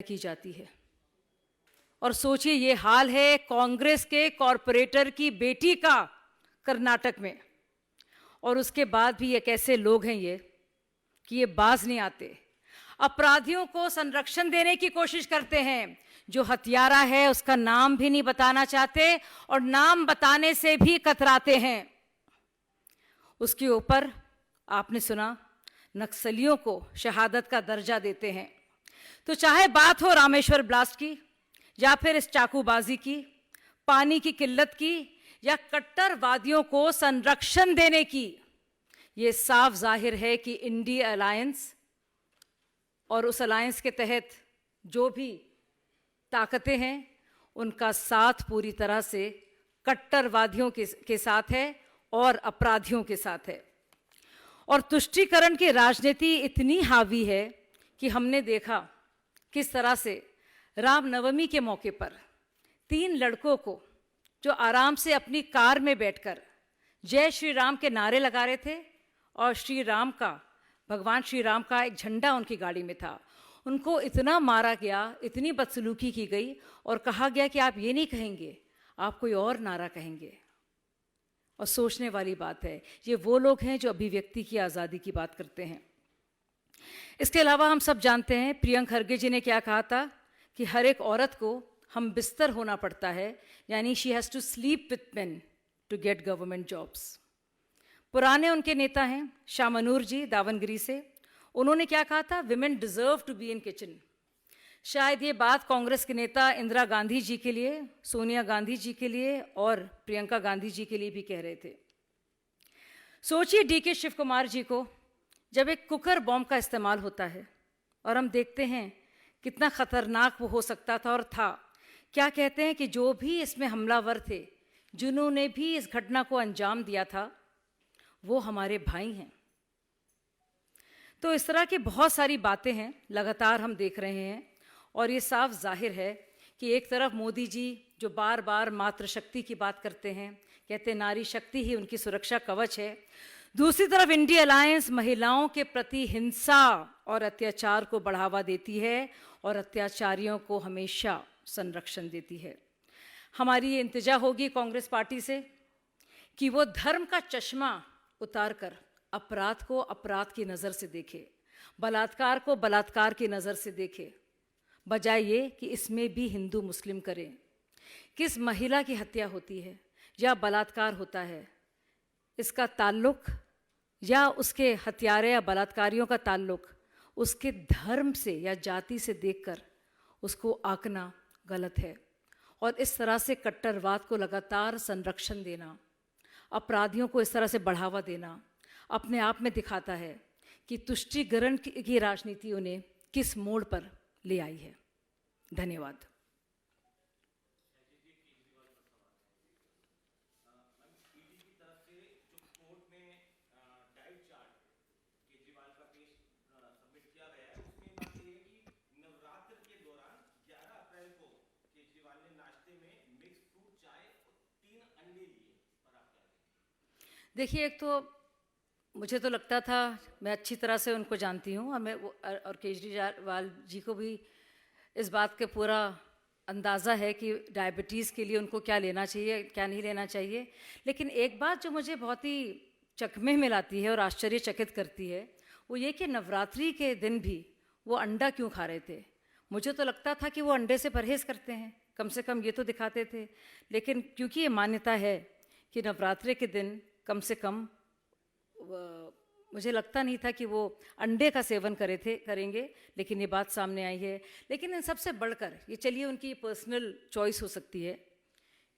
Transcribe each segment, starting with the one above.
की जाती है। और सोचिए ये हाल है कांग्रेस के कॉरपोरेटर की बेटी का कर्नाटक में, और उसके बाद भी ये कैसे लोग हैं ये कि ये बाज नहीं आते, अपराधियों को संरक्षण देने की कोशिश करते हैं। जो हत्यारा है उसका नाम भी नहीं बताना चाहते और नाम बताने से भी कतराते हैं। उसके ऊपर आपने सुना नक्सलियों को शहादत का दर्जा देते हैं। तो चाहे बात हो रामेश्वर ब्लास्ट की या फिर इस चाकूबाजी की, पानी की किल्लत की या कट्टरवादियों को संरक्षण देने की, ये साफ जाहिर है कि इंडिया अलायंस और उस अलायंस के तहत जो भी ताकतें हैं उनका साथ पूरी तरह से कट्टरवादियों के साथ है और अपराधियों के साथ है। और तुष्टीकरण की राजनीति इतनी हावी है कि हमने देखा किस तरह से रामनवमी के मौके पर 3 लड़कों को जो आराम से अपनी कार में बैठकर जय श्री राम के नारे लगा रहे थे और भगवान श्री राम का एक झंडा उनकी गाड़ी में था, उनको इतना मारा गया, इतनी बदसलूकी की गई और कहा गया कि आप ये नहीं कहेंगे, आप कोई और नारा कहेंगे। और सोचने वाली बात है, ये वो लोग हैं जो अभिव्यक्ति की आज़ादी की बात करते हैं। इसके अलावा हम सब जानते हैं प्रियंक खरगे जी ने क्या कहा था कि हर एक औरत को हम बिस्तर होना पड़ता है, यानी she has to sleep with men to get government jobs. पुराने उनके नेता हैं शामनूर जी दावनगिरी से, उन्होंने क्या कहा था, women deserve to be in kitchen. शायद ये बात कांग्रेस के नेता इंदिरा गांधी जी के लिए, सोनिया गांधी जी के लिए और प्रियंका गांधी जी के लिए भी कह रहे थे। सोचिए डीके शिव कुमार जी को जब एक कुकर बॉम्ब का इस्तेमाल होता है और हम देखते हैं कितना खतरनाक वो हो सकता था और था। क्या कहते हैं कि जो भी इसमें हमलावर थे, जिन्होंने भी इस घटना को अंजाम दिया था, वो हमारे भाई हैं। तो इस तरह की बहुत सारी बातें हैं लगातार हम देख रहे हैं और ये साफ जाहिर है कि एक तरफ मोदी जी जो बार बार मातृशक्ति की बात करते हैं, कहते हैं नारी शक्ति ही उनकी सुरक्षा कवच है, दूसरी तरफ इंडिया अलायंस महिलाओं के प्रति हिंसा और अत्याचार को बढ़ावा देती है और अत्याचारियों को हमेशा संरक्षण देती है। हमारी ये इंतजा होगी कांग्रेस पार्टी से कि वो धर्म का चश्मा उतारकर अपराध को अपराध की नज़र से देखे, बलात्कार को बलात्कार की नज़र से देखे, बजाय ये कि इसमें भी हिंदू मुस्लिम करें। किस महिला की हत्या होती है या बलात्कार होता है, इसका ताल्लुक या उसके हत्यारे या बलात्कारियों का ताल्लुक उसके धर्म से या जाति से देखकर उसको आंकना गलत है। और इस तरह से कट्टरवाद को लगातार संरक्षण देना, अपराधियों को इस तरह से बढ़ावा देना अपने आप में दिखाता है कि तुष्टीकरण की राजनीति उन्हें किस मोड़ पर ले आई है। धन्यवाद। देखिए, एक तो मुझे तो लगता था, मैं अच्छी तरह से उनको जानती हूँ और केजरीवाल जी को भी इस बात के पूरा अंदाज़ा है कि डायबिटीज़ के लिए उनको क्या लेना चाहिए, क्या नहीं लेना चाहिए। लेकिन एक बात जो मुझे बहुत ही चकमे में लाती है और आश्चर्यचकित करती है, वो ये कि नवरात्रि के दिन भी वो अंडा क्यों खा रहे थे। मुझे तो लगता था कि वो अंडे से परहेज़ करते हैं, कम से कम ये तो दिखाते थे। लेकिन क्योंकि ये मान्यता है कि नवरात्रि के दिन कम से कम मुझे लगता नहीं था कि वो अंडे का सेवन करेंगे, लेकिन ये बात सामने आई है। लेकिन इन सबसे बढ़कर ये चलिए उनकी पर्सनल चॉइस हो सकती है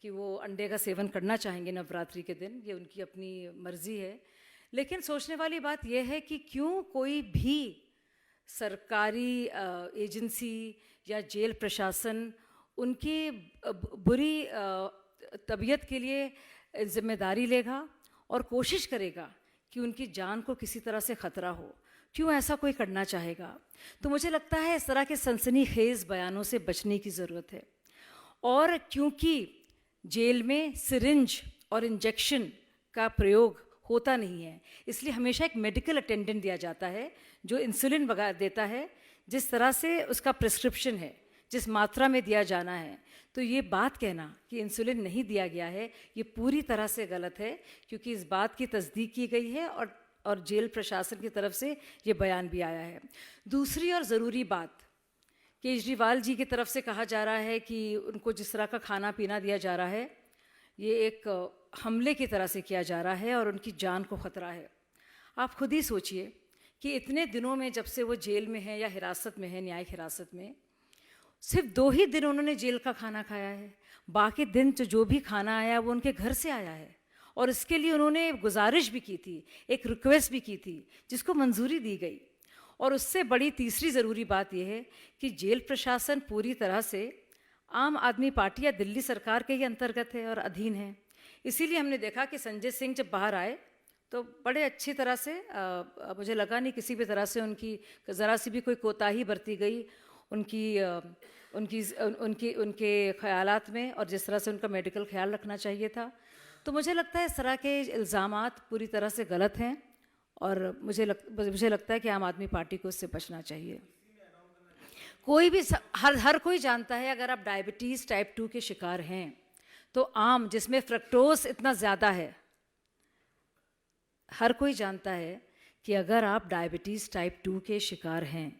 कि वो अंडे का सेवन करना चाहेंगे नवरात्रि के दिन, ये उनकी अपनी मर्जी है। लेकिन सोचने वाली बात यह है कि क्यों कोई भी सरकारी एजेंसी या जेल प्रशासन उनकी बुरी तबीयत के लिए जिम्मेदारी लेगा और कोशिश करेगा कि उनकी जान को किसी तरह से ख़तरा हो। क्यों ऐसा कोई करना चाहेगा? तो मुझे लगता है इस तरह के सनसनीखेज़ बयानों से बचने की ज़रूरत है। और क्योंकि जेल में सिरिंज और इंजेक्शन का प्रयोग होता नहीं है, इसलिए हमेशा एक मेडिकल अटेंडेंट दिया जाता है जो इंसुलिन वगैरह देता है, जिस तरह से उसका प्रिस्क्रिप्शन है, जिस मात्रा में दिया जाना है, तो ये बात कहना कि इंसुलिन नहीं दिया गया है, ये पूरी तरह से गलत है, क्योंकि इस बात की तस्दीक की गई है और जेल प्रशासन की तरफ से ये बयान भी आया है। दूसरी और ज़रूरी बात, केजरीवाल जी की तरफ से कहा जा रहा है कि उनको जिस तरह का खाना पीना दिया जा रहा है, ये एक हमले की तरह से किया जा रहा है और उनकी जान को ख़तरा है। आप खुद ही सोचिए कि इतने दिनों में, जब से वो जेल में है या हिरासत में है, न्यायिक हिरासत में, सिर्फ 2 ही दिन उन्होंने जेल का खाना खाया है। बाकी दिन जो भी खाना आया वो उनके घर से आया है, और इसके लिए उन्होंने गुजारिश भी की थी, एक रिक्वेस्ट भी की थी, जिसको मंजूरी दी गई। और उससे बड़ी तीसरी ज़रूरी बात यह है कि जेल प्रशासन पूरी तरह से आम आदमी पार्टी या दिल्ली सरकार के ही अंतर्गत है और अधीन है। इसीलिए हमने देखा कि संजय सिंह जब बाहर आए तो बड़े अच्छी तरह से, मुझे लगा नहीं किसी भी तरह से उनकी ज़रा सी भी कोई कोताही बरती गई उनके ख़यालात में, और जिस तरह से उनका मेडिकल ख्याल रखना चाहिए था। तो मुझे लगता है इस तरह के इल्ज़ामात पूरी तरह से गलत हैं, और मुझे लगता है कि आम आदमी पार्टी को इससे बचना चाहिए। कोई भी हर कोई जानता है, अगर आप डायबिटीज़ टाइप 2 के शिकार हैं तो आम, जिसमें फ्रक्टोज इतना ज़्यादा है, हर कोई जानता है कि अगर आप डायबिटीज़ टाइप 2 के शिकार हैं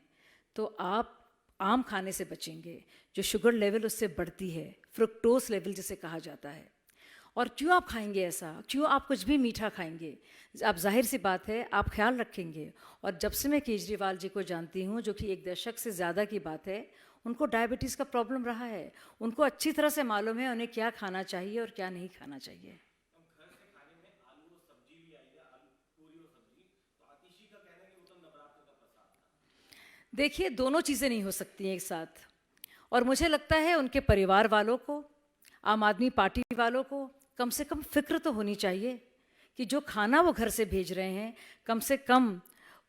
तो आप आम खाने से बचेंगे, जो शुगर लेवल उससे बढ़ती है, फ्रुक्टोज लेवल जिसे कहा जाता है। और क्यों आप खाएंगे ऐसा, क्यों आप कुछ भी मीठा खाएंगे? अब जाहिर सी बात है आप ख्याल रखेंगे। और जब से मैं केजरीवाल जी को जानती हूँ, जो कि 1 दशक से ज़्यादा की बात है, उनको डायबिटीज़ का प्रॉब्लम रहा है। उनको अच्छी तरह से मालूम है उन्हें क्या खाना चाहिए और क्या नहीं खाना चाहिए। देखिए, दोनों चीज़ें नहीं हो सकती हैं एक साथ। और मुझे लगता है उनके परिवार वालों को, आम आदमी पार्टी वालों को कम से कम फ़िक्र तो होनी चाहिए कि जो खाना वो घर से भेज रहे हैं, कम से कम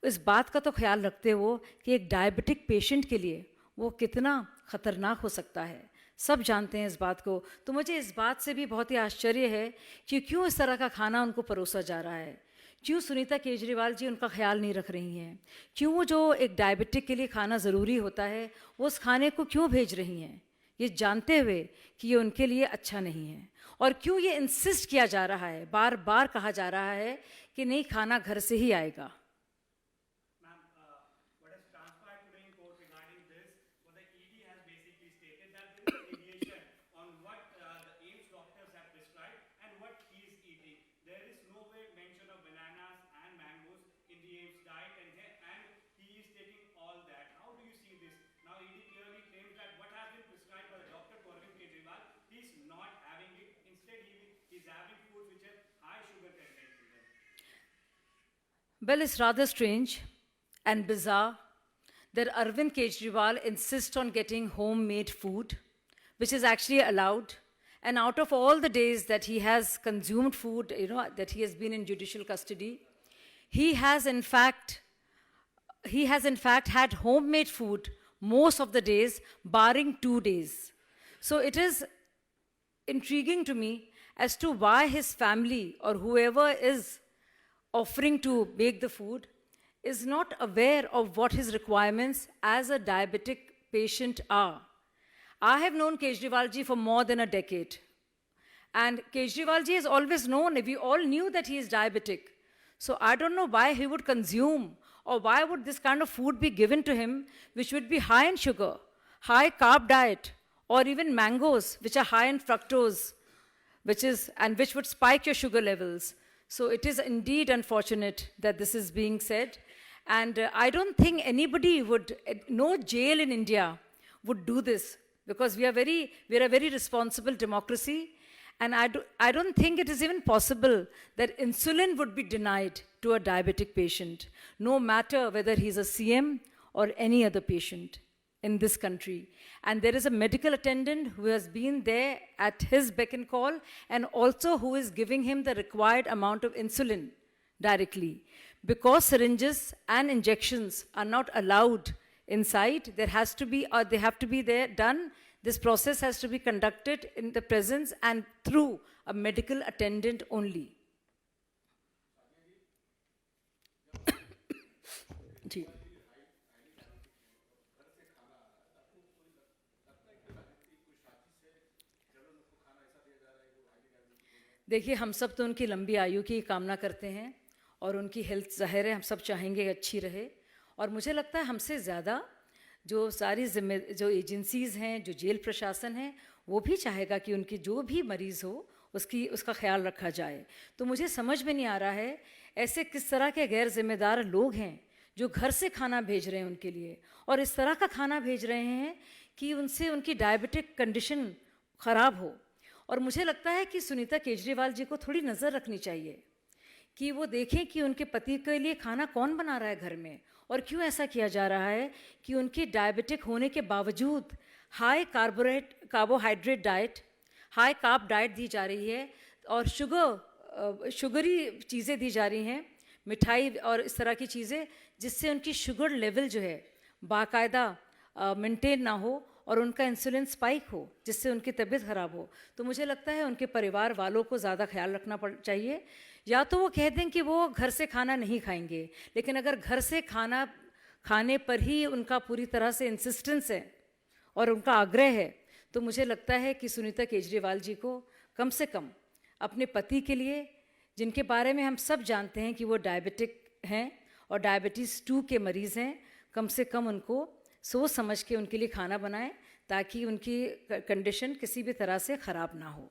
इस बात का तो ख्याल रखते हो कि एक डायबिटिक पेशेंट के लिए वो कितना ख़तरनाक हो सकता है। सब जानते हैं इस बात को। तो मुझे इस बात से भी बहुत ही आश्चर्य है कि क्यों इस तरह का खाना उनको परोसा जा रहा है। क्यों सुनीता केजरीवाल जी उनका ख्याल नहीं रख रही हैं? क्यों वो जो एक डायबिटिक के लिए खाना ज़रूरी होता है, वो उस खाने को क्यों भेज रही हैं, ये जानते हुए कि ये उनके लिए अच्छा नहीं है? और क्यों ये इंसिस्ट किया जा रहा है, बार बार कहा जा रहा है कि नहीं, खाना घर से ही आएगा? Well, it's rather strange and bizarre that Arvind Kejriwal insists on getting homemade food, which is actually allowed. And out of all the days that he has consumed food, that he has been in judicial custody, he has in fact had homemade food most of the days, barring 2 days. So it is intriguing to me as to why his family or whoever is offering to bake the food is not aware of what his requirements as a diabetic patient are. I have known Kejriwal ji for more than a decade. And Kejriwal ji has always known, we all knew that he is diabetic. So I don't know why he would consume, or why would this kind of food be given to him, which would be high in sugar, high carb diet, or even mangoes, which are high in fructose, which would spike your sugar levels. So it is indeed unfortunate that this is being said. And I don't think anybody would, no jail in India would do this, because we are a very responsible democracy. And I don't think it is even possible that insulin would be denied to a diabetic patient, no matter whether he's a CM or any other patient in this country. And there is a medical attendant who has been there at his beck and call, and also who is giving him the required amount of insulin directly. Because syringes and injections are not allowed inside, they have to be there done. This process has to be conducted in the presence and through a medical attendant only. जी. देखिए, हम सब तो उनकी लंबी आयु की कामना करते हैं और उनकी हेल्थ ज़ाहिर है हम सब चाहेंगे अच्छी रहे। और मुझे लगता है हमसे ज़्यादा जो सारी जो एजेंसीज़ हैं, जो जेल प्रशासन है, वो भी चाहेगा कि उनकी जो भी मरीज़ हो उसका ख्याल रखा जाए। तो मुझे समझ में नहीं आ रहा है ऐसे किस तरह के गैर जिम्मेदार लोग हैं जो घर से खाना भेज रहे हैं उनके लिए, और इस तरह का खाना भेज रहे हैं कि उनसे उनकी डायबिटिक कंडीशन ख़राब हो। और मुझे लगता है कि सुनीता केजरीवाल जी को थोड़ी नज़र रखनी चाहिए कि वो देखें कि उनके पति के लिए खाना कौन बना रहा है घर में, और क्यों ऐसा किया जा रहा है कि उनकी डायबिटिक होने के बावजूद high carbohydrate diet, high carb diet दी जा रही है और शुगरी चीज़ें दी जा रही हैं, मिठाई और इस तरह की चीज़ें, जिससे उनकी शुगर लेवल जो है बाकायदा मेंटेन ना हो और उनका इंसुलिन स्पाइक हो, जिससे उनकी तबीयत ख़राब हो। तो मुझे लगता है उनके परिवार वालों को ज़्यादा ख्याल रखना चाहिए। या तो वो कह दें कि वो घर से खाना नहीं खाएंगे, लेकिन अगर घर से खाना खाने पर ही उनका पूरी तरह से इंसिस्टेंस है और उनका आग्रह है, तो मुझे लगता है कि सुनीता केजरीवाल जी को कम से कम अपने पति के लिए, जिनके बारे में हम सब जानते हैं कि वो डायबिटिक हैं और डायबिटीज़ 2 के मरीज़ हैं, कम से कम उनको सोच समझ के उनके लिए खाना बनाएं ताकि उनकी कंडीशन किसी भी तरह से ख़राब ना हो।